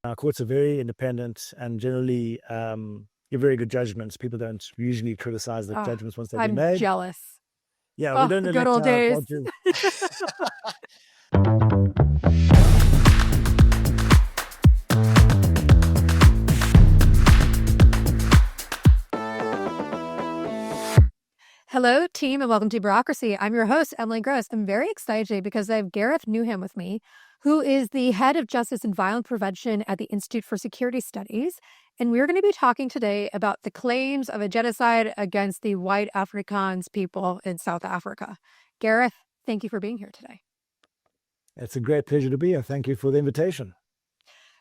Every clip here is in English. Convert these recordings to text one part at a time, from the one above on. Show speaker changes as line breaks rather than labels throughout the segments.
Our courts are very independent and generally give very good judgments. People don't usually criticize the judgments once they've been made.
I'm jealous.
Yeah, we don't
the
elect
good old days.
judges.
Hello, team, and welcome to Bureaucracy. I'm your host, Emily Gross. I'm very excited today because I have Gareth Newham with me, who is the head of Justice and Violence Prevention at the Institute for Security Studies. And we're going to be talking today about the claims of a genocide against the white Afrikaans people in South Africa. Gareth, thank you for being here today.
It's a great pleasure to be here. Thank you for the invitation.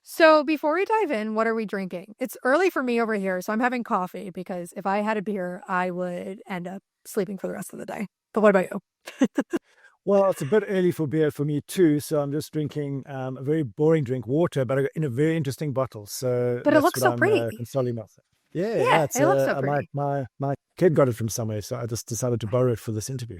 So before we dive in, what are we drinking? It's early for me over here, so I'm having coffee because if I had a beer, I would end up sleeping for the rest of the day. But what about you?
Well, it's a bit early for beer for me too, so I'm just drinking a very boring drink, water, but in a very interesting bottle. So,
but it looks so pretty.
Consoling myself. Yeah,
it looks so pretty.
My kid got it from somewhere, so I just decided to borrow it for this interview.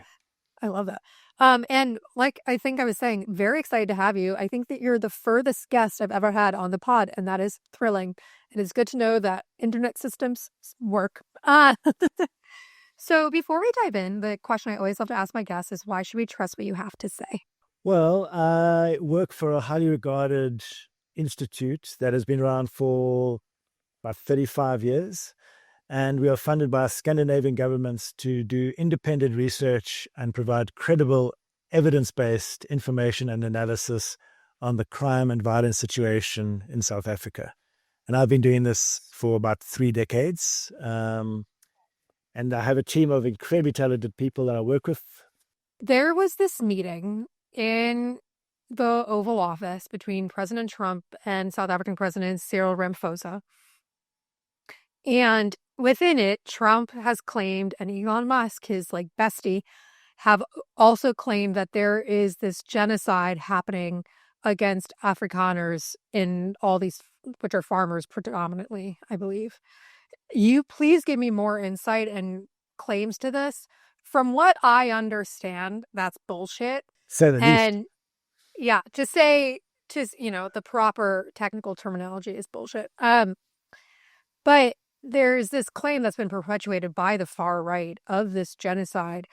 I love that. And like I think I was saying, very excited to have you. I think that you're the furthest guest I've ever had on the pod, and that is thrilling. It is good to know that internet systems work. So before we dive in, the question I always love to ask my guests is, why should we trust what you have to say?
Well, I work for a highly regarded institute that has been around for about 35 years. And we are funded by Scandinavian governments to do independent research and provide credible, evidence-based information and analysis on the crime and violence situation in South Africa. And I've been doing this for about 3 decades. And I have a team of incredibly talented people that I work with.
There was this meeting in the Oval Office between President Trump and South African President Cyril Ramaphosa. And within it, Trump has claimed, and Elon Musk, his bestie, have also claimed that there is this genocide happening against Afrikaners in all these, which are farmers predominantly, I believe. You please give me more insight and claims to this. From what I understand, that's bullshit.
Say the
and
least.
Yeah, the proper technical terminology is bullshit. But there's this claim that's been perpetuated by the far right of this genocide.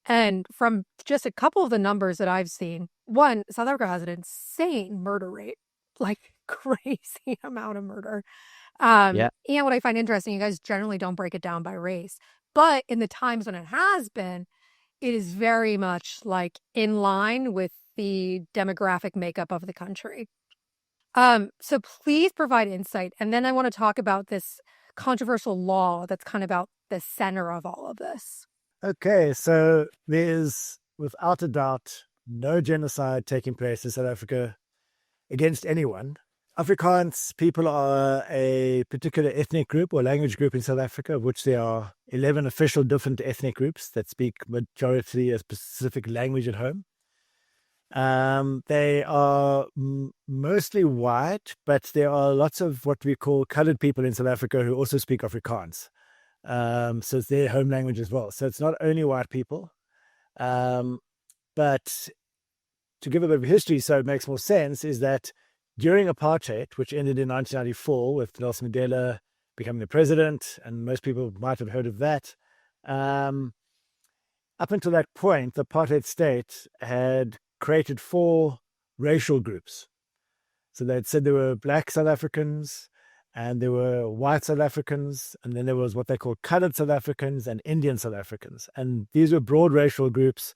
And from just a couple of the numbers that I've seen, one, South Africa has an insane murder rate, crazy amount of murder. And what I find interesting, you guys generally don't break it down by race. But in the times when it has been, it is very much in line with the demographic makeup of the country. So please provide insight. And then I want to talk about this controversial law that's kind of about the center of all of this.
Okay, so there's, without a doubt, no genocide taking place in South Africa against anyone. Afrikaans people are a particular ethnic group or language group in South Africa, of which there are 11 official different ethnic groups that speak majority a specific language at home. They are mostly white, but there are lots of what we call colored people in South Africa who also speak Afrikaans. So it's their home language as well. So it's not only white people. But to give a bit of history so it makes more sense, is that during apartheid, which ended in 1994 with Nelson Mandela becoming the president, and most people might have heard of that, up until that point, the apartheid state had created 4 racial groups. So they'd said there were black South Africans, and there were white South Africans, and then there was what they called colored South Africans and Indian South Africans. And these were broad racial groups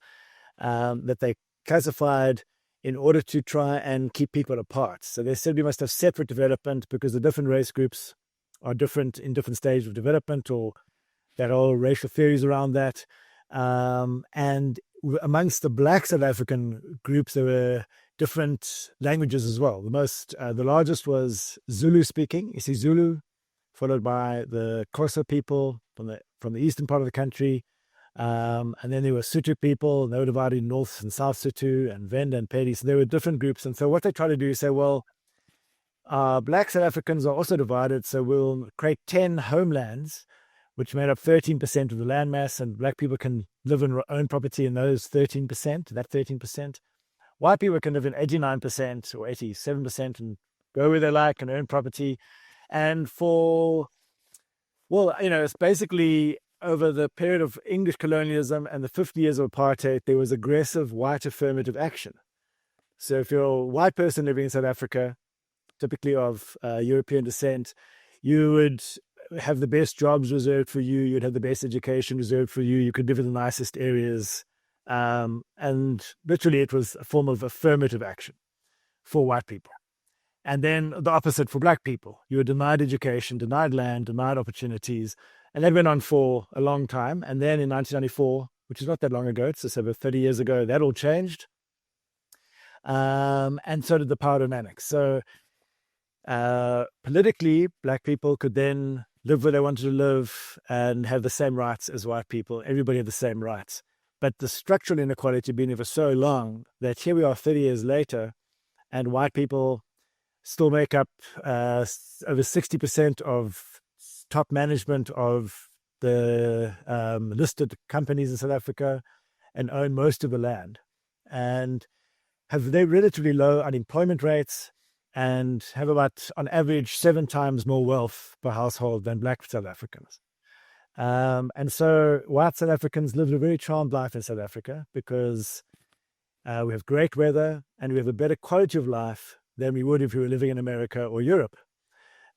that they classified in order to try and keep people apart. So they said we must have separate development because the different race groups are different in different stages of development, or there are racial theories around that. And amongst the black South African groups, there were different languages as well. The largest was Zulu speaking. You see Zulu, followed by the Xhosa people from the eastern part of the country. And then there were Sotho people, and they were divided in North and South Sotho, and Venda and Pedi. So there were different groups. And so what they try to do is say, well, black South Africans are also divided, so we'll create 10 homelands, which made up 13% of the landmass, and black people can live and own property in those 13%, that 13%. White people can live in 89% or 87%, and go where they like and earn property. And it's basically over the period of English colonialism and the 50 years of apartheid, there was aggressive white affirmative action. So if you're a white person living in South Africa, typically of European descent, you would have the best jobs reserved for you. You'd have the best education reserved for you. You could live in the nicest areas. And literally it was a form of affirmative action for white people. And then the opposite for black people. You were denied education, denied land, denied opportunities. And that went on for a long time. And then in 1994, which is not that long ago, it's just over 30 years ago, that all changed. And so did the power dynamics. So politically, black people could then live where they wanted to live and have the same rights as white people. Everybody had the same rights. But the structural inequality had been here for so long that here we are 30 years later, and white people still make up over 60% of top management of the listed companies in South Africa and own most of the land and have they relatively low unemployment rates and have about, on average, 7 times more wealth per household than black South Africans. And so white South Africans live a very charmed life in South Africa because we have great weather and we have a better quality of life than we would if we were living in America or Europe.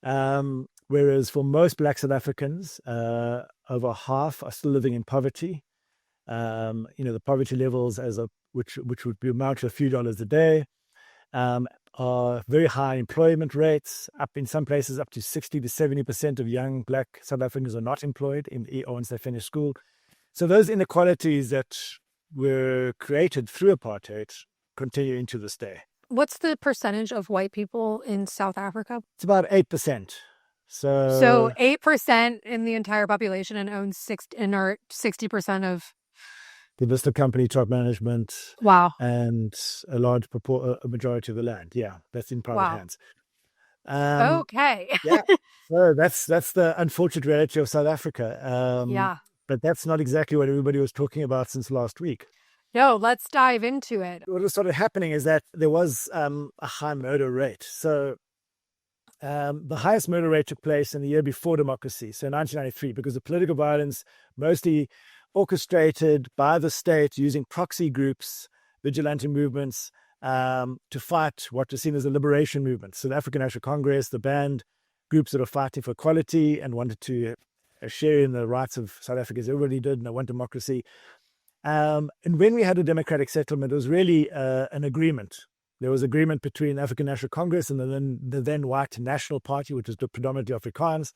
Whereas for most black South Africans, over half are still living in poverty. The poverty levels which would be amount to a few dollars a day, are very high employment rates, up in some places up to 60 to 70% of young black South Africans are not employed once they finish school. So those inequalities that were created through apartheid continue into this day.
What's the percentage of white people in South Africa?
It's about 8%.
So 8% in the entire population and owns 60% of
the listed company, top management.
Wow.
And a large majority of the land. Yeah, that's in private hands.
Okay.
Yeah. So that's the unfortunate reality of South Africa.
Yeah.
But that's not exactly what everybody was talking about since last week.
No, let's dive into it.
What was sort of happening is that there was a high murder rate. So the highest murder rate took place in the year before democracy, so 1993, because of political violence, mostly orchestrated by the state using proxy groups, vigilante movements, to fight what was seen as a liberation movement. So the African National Congress, the banned groups that are fighting for equality and wanted to share in the rights of South Africa as everybody did, and they want democracy. And when we had a democratic settlement, it was really an agreement. There was agreement between the African National Congress and the then white National Party, which was predominantly Afrikaans,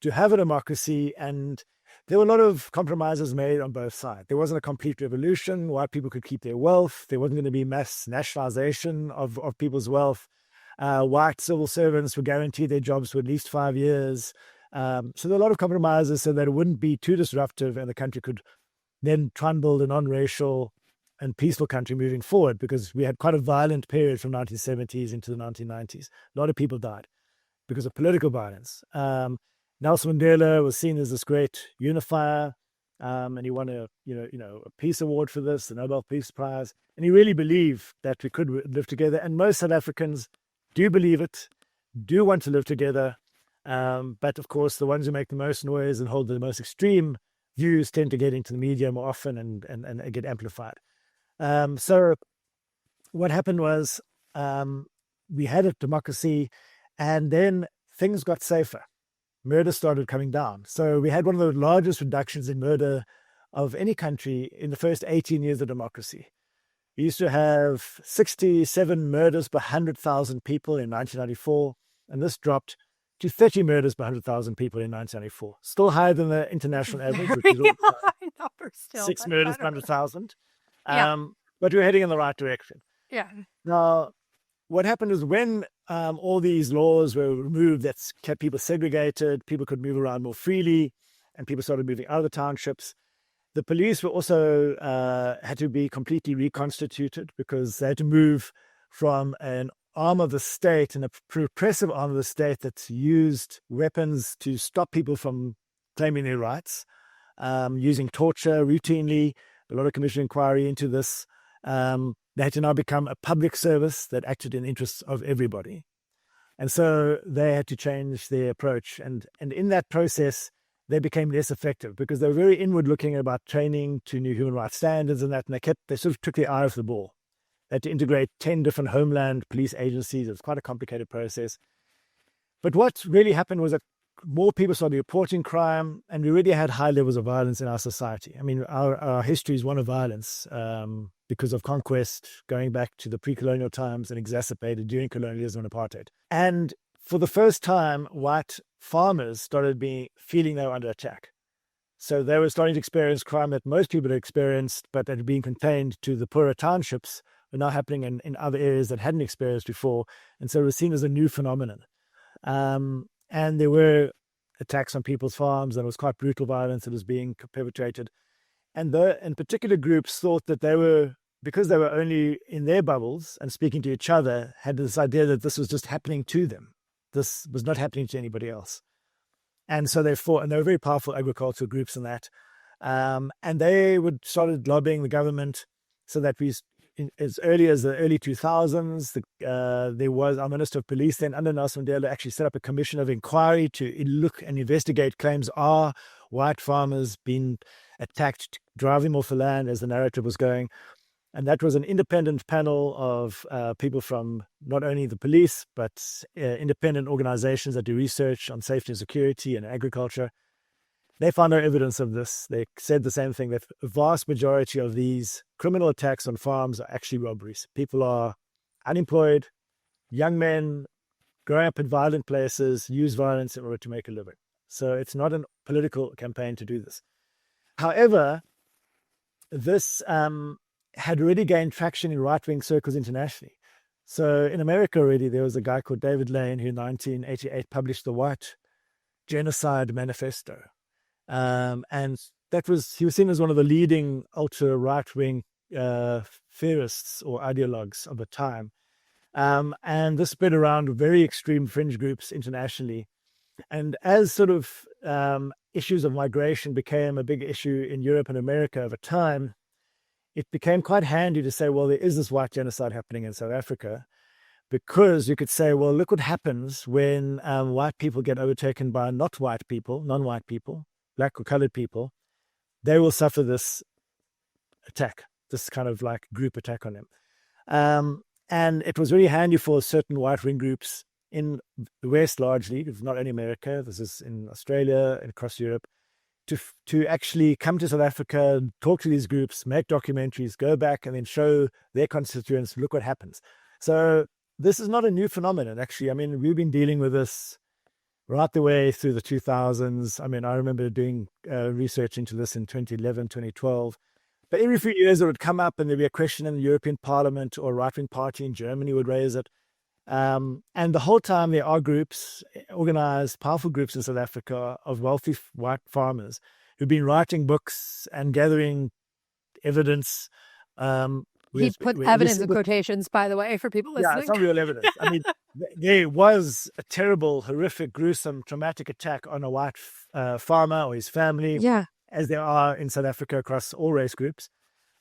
to have a democracy. And there were a lot of compromises made on both sides. There wasn't a complete revolution. White people could keep their wealth. There wasn't going to be mass nationalization of people's wealth. White civil servants were guaranteed their jobs for at least 5 years. So there were a lot of compromises so that it wouldn't be too disruptive and the country could then try and build a non-racial and peaceful country moving forward, because we had quite a violent period from 1970s into the 1990s. A lot of people died because of political violence. Nelson Mandela was seen as this great unifier, and he won a peace award for this, the Nobel Peace Prize. And he really believed that we could live together. And most South Africans do believe it, do want to live together. But of course, the ones who make the most noise and hold the most extreme views tend to get into the media more often and get amplified. So what happened was we had a democracy, and then things got safer. Murder started coming down. So we had one of the largest reductions in murder of any country in the first 18 years of democracy. We used to have 67 murders per 100,000 people in 1994, and this dropped to 30 murders per 100,000 people in 1994. Still higher than the international average, which is
number still,
6 murders per 100,000.
Yeah.
But we're heading in the right direction.
Yeah.
Now, what happened is when all these laws were removed that kept people segregated, people could move around more freely, and people started moving out of the townships, the police were also had to be completely reconstituted, because they had to move from an arm of the state and a repressive arm of the state that used weapons to stop people from claiming their rights, using torture routinely. A lot of commission inquiry into this. They had to now become a public service that acted in the interests of everybody. And so they had to change their approach. And in that process, they became less effective because they were very inward looking about training to new human rights standards and that. And they sort of took their eye off the ball. They had to integrate 10 different homeland police agencies. It was quite a complicated process. But what really happened was that more people started reporting crime, and we really had high levels of violence in our society. I mean, our history is one of violence because of conquest, going back to the pre-colonial times and exacerbated during colonialism and apartheid. And for the first time, white farmers started feeling they were under attack. So they were starting to experience crime that most people had experienced, but that had been contained to the poorer townships, were now happening in other areas that hadn't experienced before. And so it was seen as a new phenomenon. And there were attacks on people's farms, and it was quite brutal violence that was being perpetrated. And particular groups thought that because they were only in their bubbles and speaking to each other, had this idea that this was just happening to them. This was not happening to anybody else. And so they fought, and they were very powerful agricultural groups in that. And they started lobbying the government so that as early as the early 2000s, there was our Minister of Police then, under Nelson Mandela, actually set up a commission of inquiry to look and investigate claims, are white farmers being attacked, to drive them off the land as the narrative was going. And that was an independent panel of people from not only the police, but independent organizations that do research on safety and security and agriculture. They found no evidence of this. They said the same thing, that a vast majority of these criminal attacks on farms are actually robberies. People are unemployed, young men growing up in violent places, use violence in order to make a living. So it's not a political campaign to do this. However, this had already gained traction in right-wing circles internationally. So in America already, there was a guy called David Lane who in 1988 published the White Genocide Manifesto. And he was seen as one of the leading ultra right-wing theorists or ideologues of the time. And this spread around very extreme fringe groups internationally. And as sort of issues of migration became a big issue in Europe and America over time, it became quite handy to say, well, there is this white genocide happening in South Africa, because you could say, well, look what happens when white people get overtaken by non-white people, black or colored people. They will suffer this attack, this kind of like group attack on them. And it was really handy for certain right-wing groups in the West largely, it's not only America, this is in Australia and across Europe, to actually come to South Africa, talk to these groups, make documentaries, go back and then show their constituents, look what happens. So this is not a new phenomenon, actually. I mean, we've been dealing with this right the way through the 2000s. I mean, I remember doing research into this in 2011, 2012. But every few years it would come up and there'd be a question in the European Parliament, or a right-wing party in Germany would raise it. And the whole time there are groups, organized, powerful groups in South Africa of wealthy white farmers who've been writing books and gathering evidence.
He put evidence in quotations, by the way, for people listening.
Yeah, it's not real evidence. I mean, there was a terrible, horrific, gruesome, traumatic attack on a white farmer or his family, as there are in South Africa across all race groups.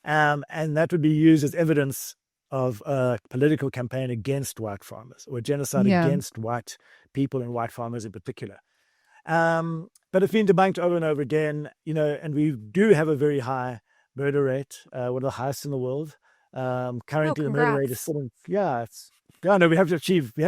And that would be used as evidence of a political campaign against white farmers, or a genocide against white people and white farmers in particular. But it's been debunked over and over again, and we do have a very high murder rate, one of the highest in the world. Currently the murder rate is sitting, we have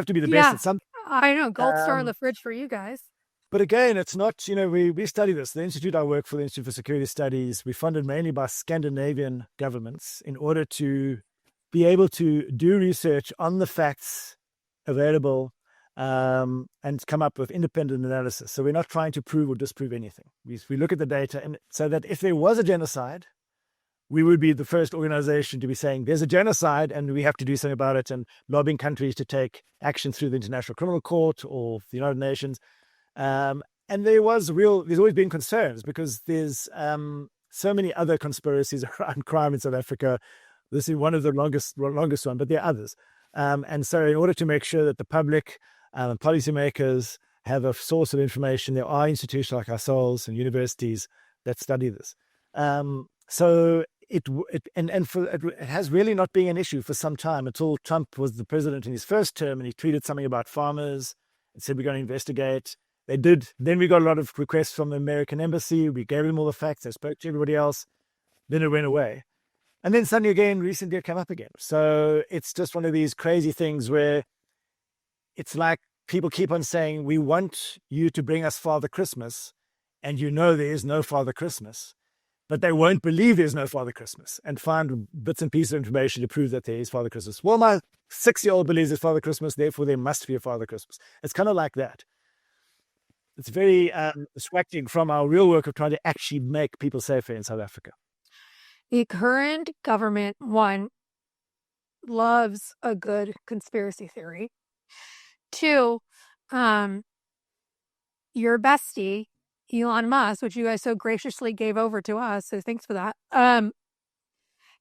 to be the best at something.
I know, gold star on the fridge for you guys.
But again, it's not, we study this. The institute I work for, the Institute for Security Studies, we're funded mainly by Scandinavian governments in order to be able to do research on the facts available and come up with independent analysis. So we're not trying to prove or disprove anything. We look at the data, and so that if there was a genocide, we would be the first organization to be saying there's a genocide and we have to do something about it, and lobbying countries to take action through the International Criminal Court or the United Nations. And there's always been concerns because there's so many other conspiracies around crime in South Africa. This is one of the longest one, but there are others. And so in order to make sure that the public and policymakers have a source of information, there are institutions like ourselves and universities that study this. So it has really not been an issue for some time until Trump was the president in his first term, and he tweeted something about farmers and said we're going to investigate. They did. Then we got a lot of requests from the American embassy. We gave them all the facts. They spoke to everybody else. Then it went away. And then suddenly again, recently it came up again. So it's just one of these crazy things where it's like people keep on saying, we want you to bring us Father Christmas, and there is no Father Christmas. But they won't believe there's no Father Christmas and find bits and pieces of information to prove that there is Father Christmas. Well, my 6-year-old believes there's Father Christmas, therefore there must be a Father Christmas. It's kind of like that. It's very distracting from our real work of trying to actually make people safer in South Africa.
The current government, one, loves a good conspiracy theory. Two, your bestie, Elon Musk, which you guys so graciously gave over to us, so thanks for that,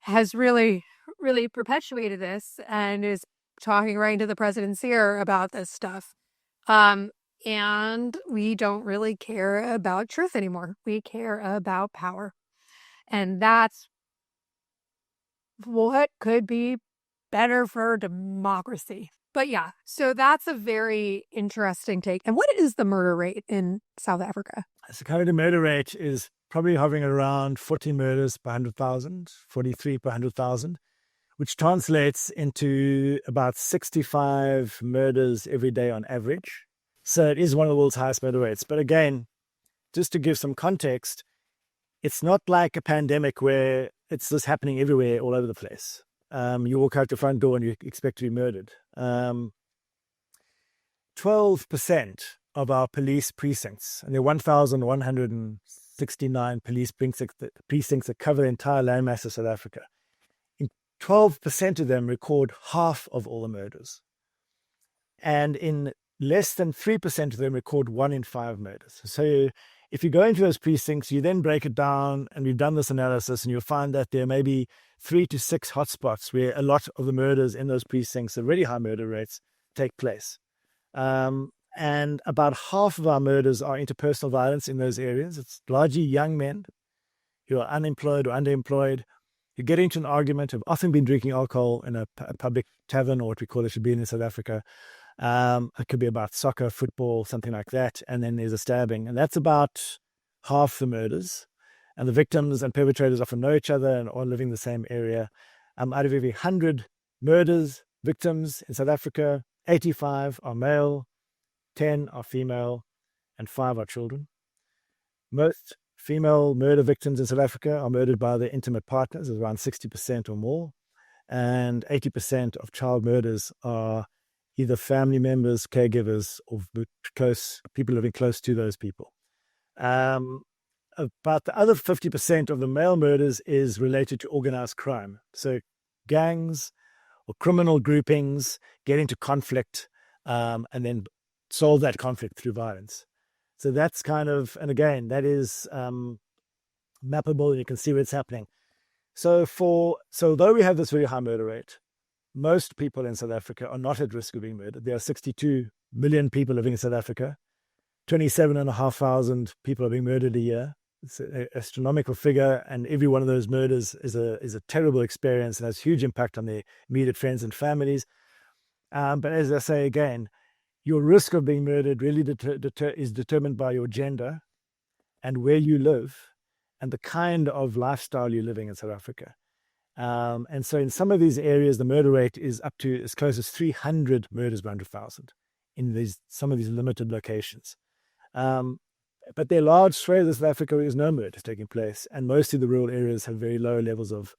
has really, really perpetuated this and is talking right into the president's ear about this stuff. And we don't really care about truth anymore. We care about power. And that's what could be better for democracy. But yeah, so that's a very interesting take. And what is the murder rate in South Africa?
So currently the murder rate is probably hovering around 40 murders per 100,000, 43 per 100,000, which translates into about 65 murders every day on average. So it is one of the world's highest murder rates. But again, just to give some context, it's not like a pandemic where it's just happening everywhere, all over the place. You walk out your front door and you expect to be murdered. 12% of our police precincts, and there are 1,169 police precincts that cover the entire landmass of South Africa. 12% of them record half of all the murders. And in less than 3% of them record 1 in 5 murders. So if you go into those precincts, you then break it down, and we've done this analysis, and you'll find that there may be 3 to 6 hotspots where a lot of the murders in those precincts, the really high murder rates, take place. And about half of our murders are interpersonal violence in those areas. It's largely young men who are unemployed or underemployed, who get into an argument, have often been drinking alcohol in a public tavern, or what we call it should be in South Africa. It could be about soccer, football, something like that. And then there's a stabbing. And that's about half the murders. And the victims and perpetrators often know each other and all living in the same area. Out of every 100 murders, victims in South Africa, 85 are male, 10 are female, and 5 are children. Most female murder victims in South Africa are murdered by their intimate partners, around 60% or more. And 80% of child murders are either family members, caregivers, or close people living close to those people. About the other 50% of the male murders is related to organized crime. So gangs or criminal groupings get into conflict and then solve that conflict through violence. So that's kind of, and again, that is mappable, and you can see where it's happening. So though we have this very high murder rate, most people in South Africa are not at risk of being murdered. There are 62 million people living in South Africa. 27,500 people are being murdered a year. It's an astronomical figure, and every one of those murders is a terrible experience and has huge impact on their immediate friends and families. But as I say again, your risk of being murdered really is determined by your gender and where you live and the kind of lifestyle you're living in South Africa. And so in some of these areas, the murder rate is up to as close as 300 murders per 100,000 in some of these limited locations. But there are large swathes of South Africa where there's no murders taking place, and most of the rural areas have very low levels of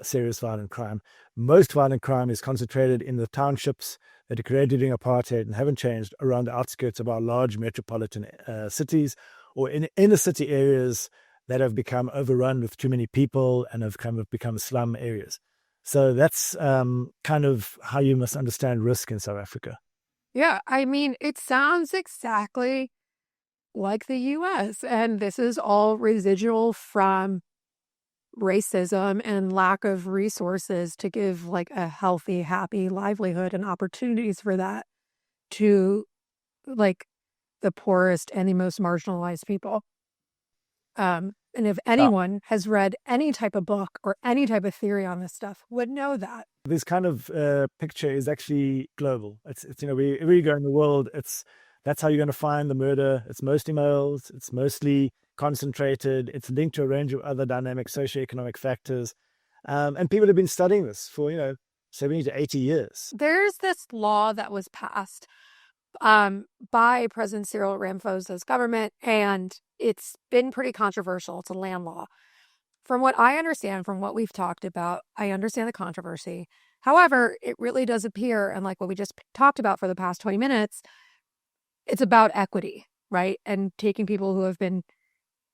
serious violent crime. Most violent crime is concentrated in the townships that are created during apartheid and haven't changed around the outskirts of our large metropolitan cities, or in inner city areas that have become overrun with too many people and have kind of become slum areas. So that's kind of how you must understand risk in South Africa.
Yeah, I mean, it sounds exactly like the US, and this is all residual from racism and lack of resources to give like a healthy, happy livelihood and opportunities for that to like the poorest and the most marginalized people. And if
Yeah.
anyone has read any type of book or any type of theory on this stuff, would know that.
This kind of picture is actually global. It's wherever you go in the world, that's how you're going to find the murder. It's mostly males. It's mostly concentrated. It's linked to a range of other dynamic socioeconomic factors. And people have been studying this for, 70 to 80 years.
There's this law that was passed by President Cyril Ramaphosa's government, and it's been pretty controversial. It's a land law. From what I understand, from what we've talked about, I understand the controversy. However, it really does appear, and like what we just talked about for the past 20 minutes, it's about equity, right? And taking people who have been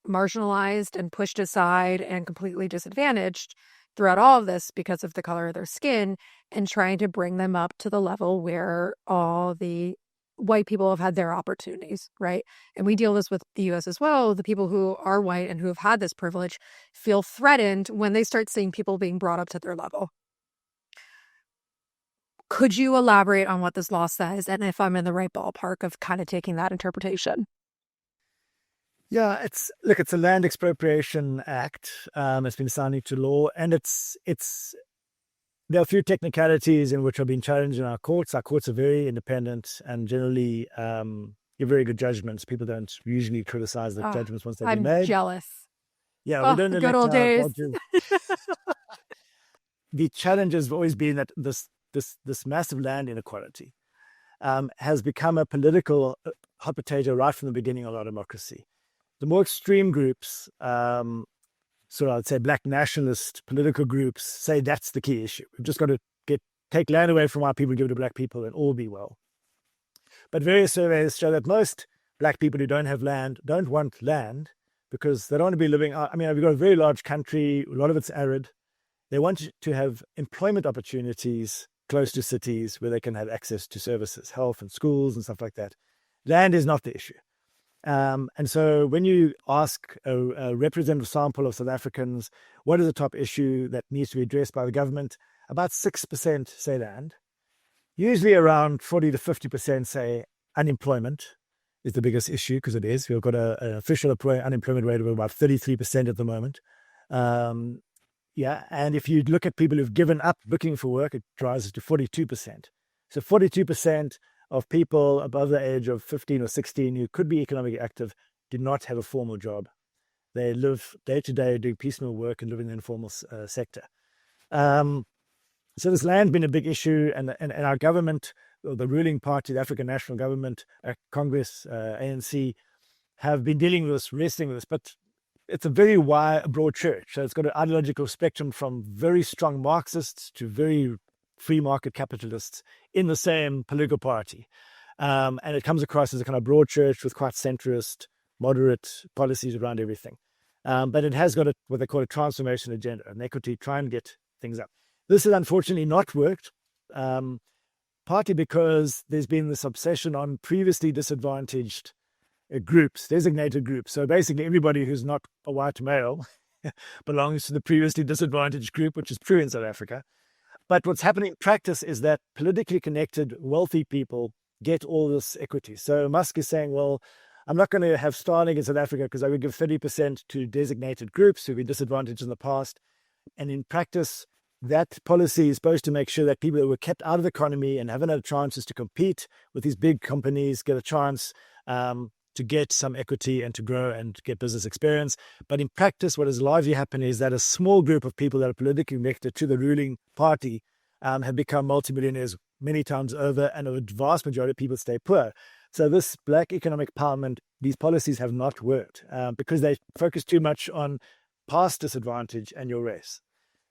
marginalized and pushed aside and completely disadvantaged throughout all of this because of the color of their skin and trying to bring them up to the level where all the white people have had their opportunities, right? And we deal this with the US as well. The people who are white and who have had this privilege feel threatened when they start seeing people being brought up to their level. Could you elaborate on what this law says and if I'm in the right ballpark of kind of taking that interpretation?
Yeah, it's a Land Expropriation Act. It's been signed into law, and there are a few technicalities in which have been challenged in our courts. Our courts are very independent and generally give very good judgments. People don't usually criticize the judgments once they've been made.
I'm jealous.
Yeah, we don't
the good old days.
The challenge has always been that this massive land inequality has become a political hot potato right from the beginning of our democracy. The more extreme groups, so I'd say black nationalist political groups, say that's the key issue. We've just got to take land away from our people, give it to black people, and all be well. But various surveys show that most black people who don't have land don't want land because they don't want to be living. I mean, we've got a very large country, a lot of it's arid. They want to have employment opportunities close to cities where they can have access to services, health and schools and stuff like that. Land is not the issue. And so when you ask a representative sample of South Africans, what is the top issue that needs to be addressed by the government? About 6% say land. Usually around 40 to 50% say unemployment is the biggest issue, because it is. We've got an official unemployment rate of about 33% at the moment. And if you look at people who've given up looking for work, it rises to 42%. So 42% of people above the age of 15 or 16 who could be economically active do not have a formal job. They live day to day doing piecemeal work and live in the informal sector. So this land's been a big issue, and our government, the ruling party, the African National Government, Congress, ANC, have been dealing with this, wrestling with this, but it's a very broad church. So it's got an ideological spectrum from very strong Marxists to very free market capitalists in the same political party. And it comes across as a kind of broad church with quite centrist, moderate policies around everything. But it has got what they call a transformation agenda, an equity, try and get things up. This has unfortunately not worked, partly because there's been this obsession on previously disadvantaged groups, designated groups. So basically everybody who's not a white male belongs to the previously disadvantaged group, which is true in South Africa. But what's happening in practice is that politically connected, wealthy people get all this equity. So Musk is saying, well, I'm not going to have Starlink in South Africa because I would give 30% to designated groups who've been disadvantaged in the past. And in practice, that policy is supposed to make sure that people that were kept out of the economy and haven't had chances to compete with these big companies get a chance to get some equity and to grow and get business experience. But in practice, what has largely happened is that a small group of people that are politically connected to the ruling party have become multimillionaires many times over, and a vast majority of people stay poor. So this black economic empowerment, these policies have not worked because they focus too much on past disadvantage and your race.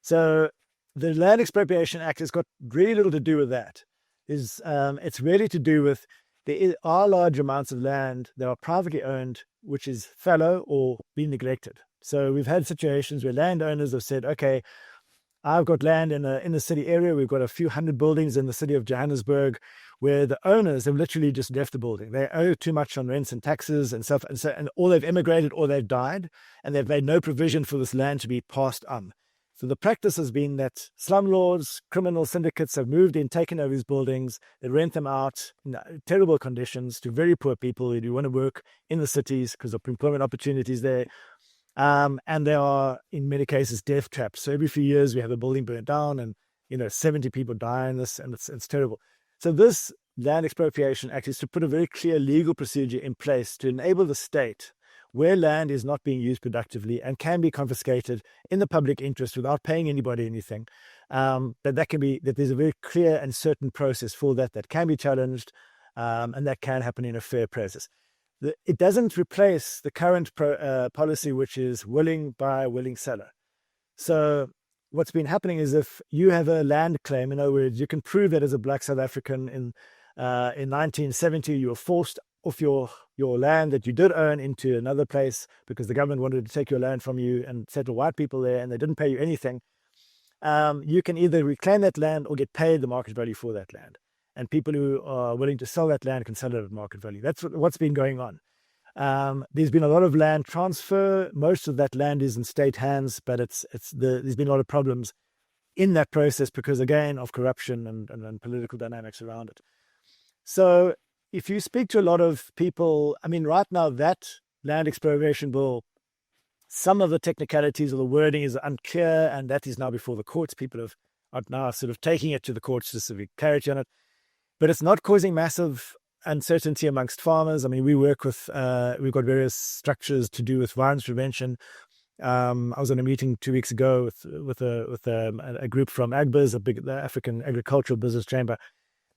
So the Land Expropriation Act has got really little to do with that. It's really to do with there are large amounts of land that are privately owned, which is fallow or being neglected. So we've had situations where landowners have said, okay, I've got land in a city area. We've got a few hundred buildings in the city of Johannesburg where the owners have literally just left the building. They owe too much on rents and taxes and stuff. And or they've emigrated or they've died, and they've made no provision for this land to be passed on. So the practice has been that slumlords, criminal syndicates have moved in, taken over these buildings, they rent them out in terrible conditions to very poor people who want to work in the cities because of employment opportunities there. And there are, in many cases, death traps. So every few years we have a building burnt down and, 70 people die in this, and it's terrible. So this Land Expropriation Act is to put a very clear legal procedure in place to enable the state, where land is not being used productively and can be confiscated in the public interest without paying anybody anything, that there's a very clear and certain process for that can be challenged, and that can happen in a fair process. It doesn't replace the current policy, which is willing buyer, willing seller. So what's been happening is, if you have a land claim, in other words, you can prove that as a Black South African in 1970 you were forced off your land that you did own into another place because the government wanted to take your land from you and settle white people there, and they didn't pay you anything. You can either reclaim that land or get paid the market value for that land. And people who are willing to sell that land can sell it at market value. That's what's been going on. There's been a lot of land transfer. Most of that land is in state hands, but there's been a lot of problems in that process because, again, of corruption and political dynamics around it. So if you speak to a lot of people, right now that land expropriation bill, some of the technicalities of the wording is unclear, and that is now before the courts. People are now sort of taking it to the courts to seek clarity on it. But it's not causing massive uncertainty amongst farmers. We work with, we've got various structures to do with violence prevention. I was on a meeting 2 weeks ago with a group from AGBIZ, the African Agricultural Business Chamber.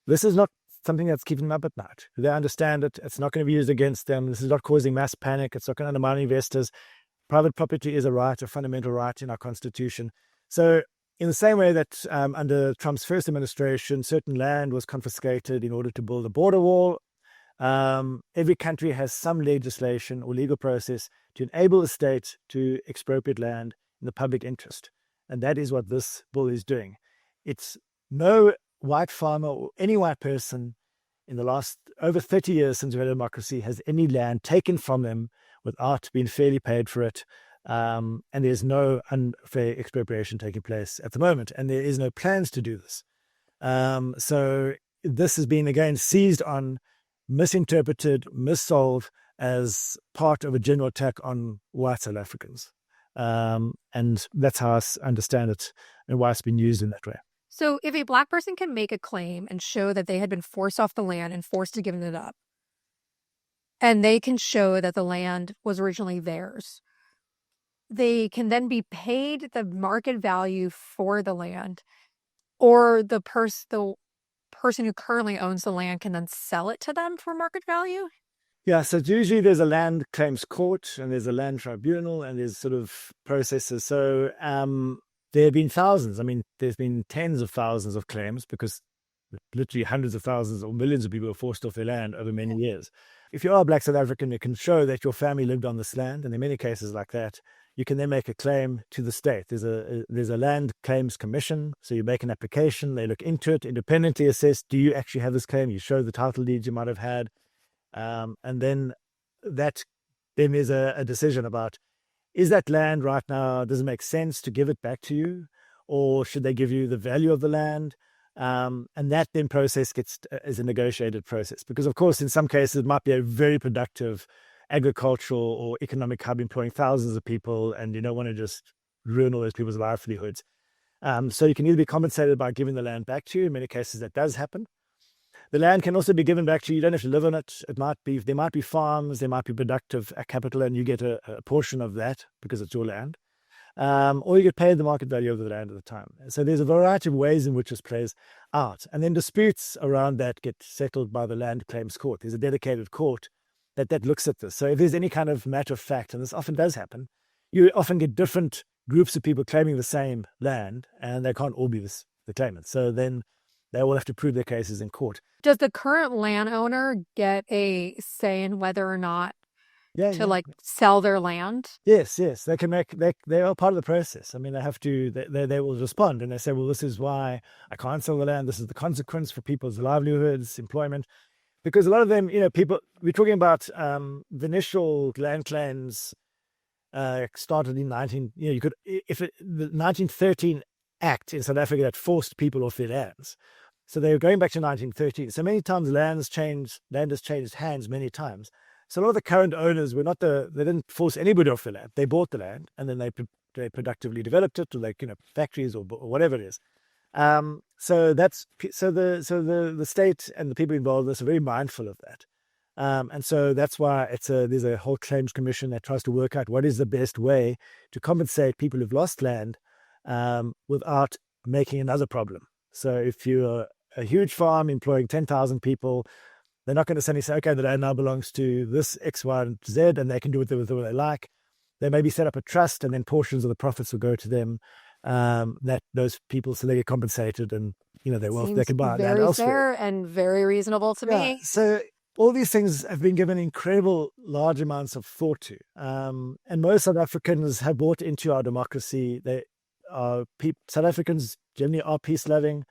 This is not something that's keeping them up at night. They understand it. It's not going to be used against them. This is not causing mass panic. It's not going to undermine investors. Private property is a fundamental right in our constitution. So in the same way that under Trump's first administration, certain land was confiscated in order to build a border wall, every country has some legislation or legal process to enable a state to expropriate land in the public interest. And that is what this bill is doing. It's no white farmer or any white person in the last over 30 years since we had a democracy has any land taken from them without being fairly paid for it. And there's no unfair expropriation taking place at the moment, and there is no plans to do this. So this has been, again, seized on, misinterpreted, missold as part of a general attack on white South Africans. And that's how I understand it and why it's been used in that way.
So if a Black person can make a claim and show that they had been forced off the land and forced to give it up, and they can show that the land was originally theirs, they can then be paid the market value for the land, or the person who currently owns the land can then sell it to them for market value?
Yeah, so usually there's a land claims court and there's a land tribunal and there's sort of processes. So there have been thousands. There's been tens of thousands of claims because literally hundreds of thousands or millions of people were forced off their land over many years. If you are a Black South African, you can show that your family lived on this land, and there are many cases like that. You can then make a claim to the state. There's a land claims commission. So you make an application, they look into it, independently assess, do you actually have this claim? You show the title deeds you might have had. And then there's a decision about, is that land right now, does it make sense to give it back to you? Or should they give you the value of the land? And that then process is a negotiated process. Because, of course, in some cases, it might be a very productive agricultural or economic hub employing thousands of people, and you don't want to just ruin all those people's livelihoods. So you can either be compensated by giving the land back to you. In many cases, that does happen. The land can also be given back to you. You don't have to live on it. There might be farms, there might be productive capital, and you get a portion of that because it's your land. Or you get paid the market value of the land at the time. So there's a variety of ways in which this plays out. And then disputes around that get settled by the land claims court. There's a dedicated court that looks at this. So if there's any kind of matter of fact, and this often does happen, you often get different groups of people claiming the same land, and they can't all be the claimants. So then they will have to prove their cases in court.
Does the current landowner get a say in whether or not sell their land?
Yes. They can they are part of the process. they have to, they will respond and they say, well, this is why I can't sell the land. This is the consequence for people's livelihoods, employment. Because a lot of them, we're talking about the initial land claims started in the 1913 Act in South Africa that forced people off their lands. So they were going back to 1913. So many times land has changed hands many times. So a lot of the current owners were not they didn't force anybody off the land. They bought the land and then they productively developed it, or like, factories or whatever it is. So the state and the people involved in this are very mindful of that. And so that's why there's a whole claims commission that tries to work out what is the best way to compensate people who've lost land, without making another problem. So if you're a huge farm employing 10,000 people, they're not going to suddenly say, okay, the land now belongs to this X, Y, and Z, and they can do with it what they like. They maybe set up a trust, and then portions of the profits will go to them. That those people, so they get compensated, and they're wealthy. They can buy land
Very
elsewhere.
fair and very reasonable to me.
So all these things have been given incredible large amounts of thought to, and most South Africans have bought into our democracy. South Africans generally are peace loving.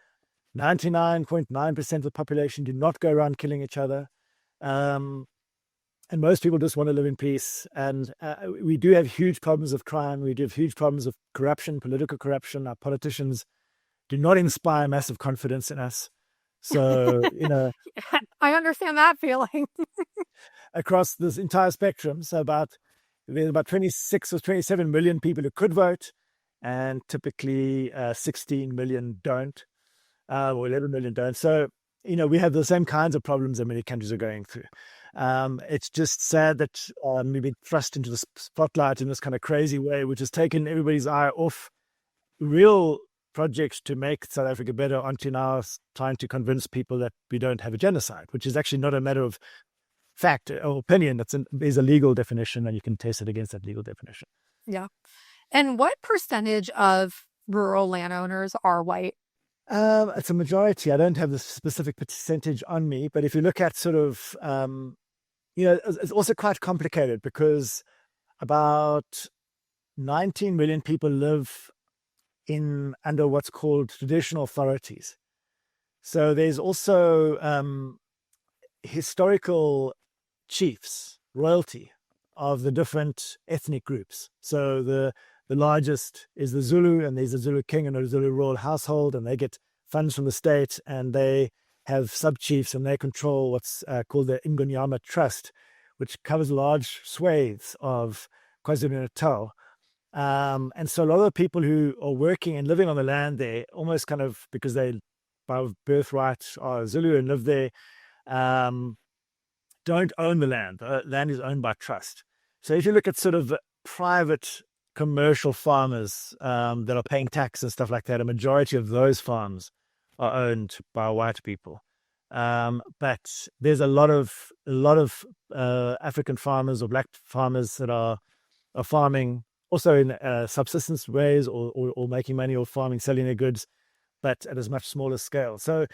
99.9% of the population do not go around killing each other. And most people just want to live in peace. And we do have huge problems of crime. We do have huge problems of corruption, political corruption. Our politicians do not inspire massive confidence in us. So,
I understand that feeling.
across this entire spectrum, there's about 26 or 27 million people who could vote, and typically 16 million don't. Or 11 million don't. So, we have the same kinds of problems that many countries are going through. It's just sad that we've been thrust into the spotlight in this kind of crazy way, which has taken everybody's eye off real projects to make South Africa better, onto now trying to convince people that we don't have a genocide, which is actually not a matter of fact or opinion. There's a legal definition, and you can test it against that legal definition.
Yeah. And what percentage of rural landowners are white?
It's a majority. I don't have the specific percentage on me, but if you look at sort of, it's also quite complicated, because about 19 million people live under what's called traditional authorities. So there's also historical chiefs, royalty of the different ethnic groups. So the largest is the Zulu, and there's a Zulu king and a Zulu royal household, and they get funds from the state, and they have sub-chiefs, and they control what's called the Ingonyama Trust, which covers large swathes of KwaZulu-Natal. And so a lot of the people who are working and living on the land there, almost kind of because they by birthright are Zulu and live there, don't own the land. The land is owned by trust. So if you look at sort of private commercial farmers that are paying tax and stuff like that, a majority of those farms are owned by white people. But there's a lot of African farmers or black farmers that are farming also in subsistence ways, or making money, or farming, selling their goods, but at a much smaller scale. So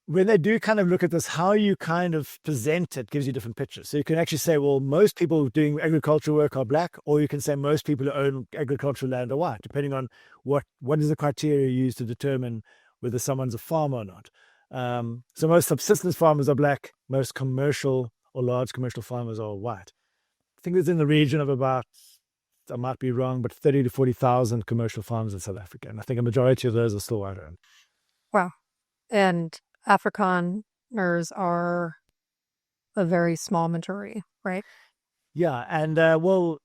when they do kind of look at this, how you kind of present it gives you different pictures. So you can actually say, well, most people doing agricultural work are black, or you can say most people who own agricultural land are white, depending on what is the criteria used to determine whether someone's a farmer or not. So most subsistence farmers are black, most commercial or large commercial farmers are white. I think it's in the region of about, I might be wrong, but 30 to 40,000 commercial farms in South Africa. And I think a majority of those are still white owned.
Wow. And Afrikaners are a very small majority, right?
Yeah. And about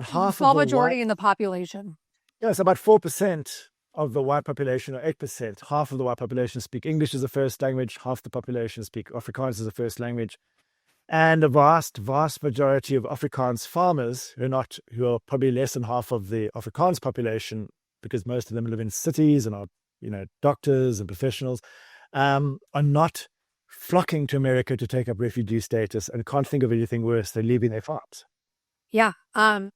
half
small
of the
majority in the population.
Yes, about 4% of the white population, or 8%, half of the white population speak English as a first language, half the population speak Afrikaans as a first language. And a vast, vast majority of Afrikaans farmers, who are probably less than half of the Afrikaans population, because most of them live in cities and are, doctors and professionals, are not flocking to America to take up refugee status, and can't think of anything worse than leaving their farms.
Yeah. I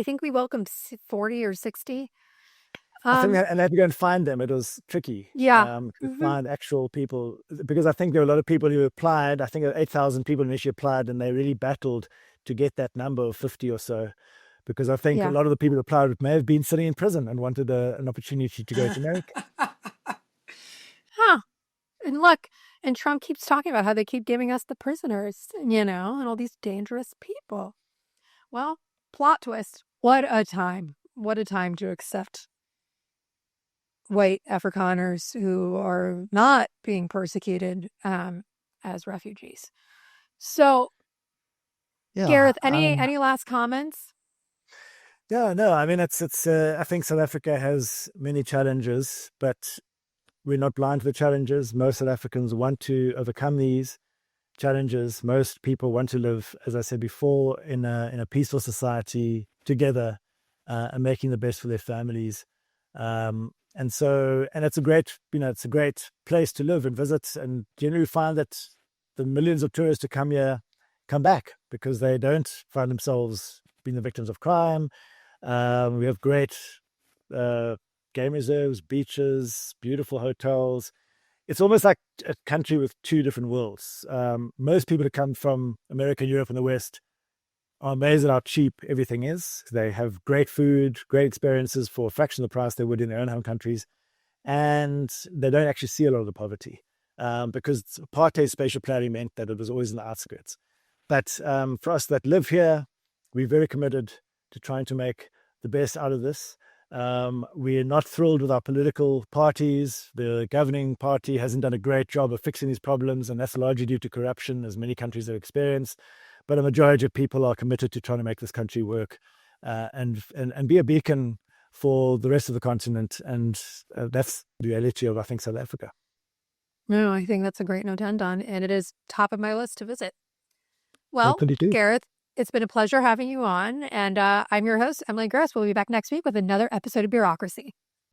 think we welcomed 40 or 60.
I think and I had to go and find them. It was tricky.
Yeah.
To find actual people, because I think there were a lot of people who applied. I think 8,000 people initially applied, and they really battled to get that number of 50 or so, because I think a lot of the people who applied may have been sitting in prison and wanted an opportunity to go to America.
And look, and Trump keeps talking about how they keep giving us the prisoners, and all these dangerous people. Well, plot twist. What a time. What a time to accept white Afrikaners who are not being persecuted as refugees. So
Yeah.
Gareth, any last comments?
Yeah, no, I mean, I think South Africa has many challenges, but we're not blind to the challenges. Most South Africans want to overcome these challenges. Most people want to live, as I said before, in a peaceful society together, and making the best for their families. And it's a great, it's a great place to live and visit. And generally find that the millions of tourists who come here come back because they don't find themselves being the victims of crime. We have great uh, game reserves, beaches, beautiful hotels. It's almost like a country with two different worlds. Most people who come from America, Europe, and the West are amazed at how cheap everything is. They have great food, great experiences for a fraction of the price they would in their own home countries, and they don't actually see a lot of the poverty because apartheid spatial planning meant that it was always in the outskirts. But for us that live here, we're very committed to trying to make the best out of this. We're not thrilled with our political parties. The governing party hasn't done a great job of fixing these problems, and that's largely due to corruption, as many countries have experienced. But a majority of people are committed to trying to make this country work and be a beacon for the rest of the continent. And that's the reality of, I think, South Africa.
No, I think that's a great note to end on, and it is top of my list to visit. Well,
Hopefully too.
Gareth, it's been a pleasure having you on, and I'm your host, Emily Gross. We'll be back next week with another episode of Bureaucracy.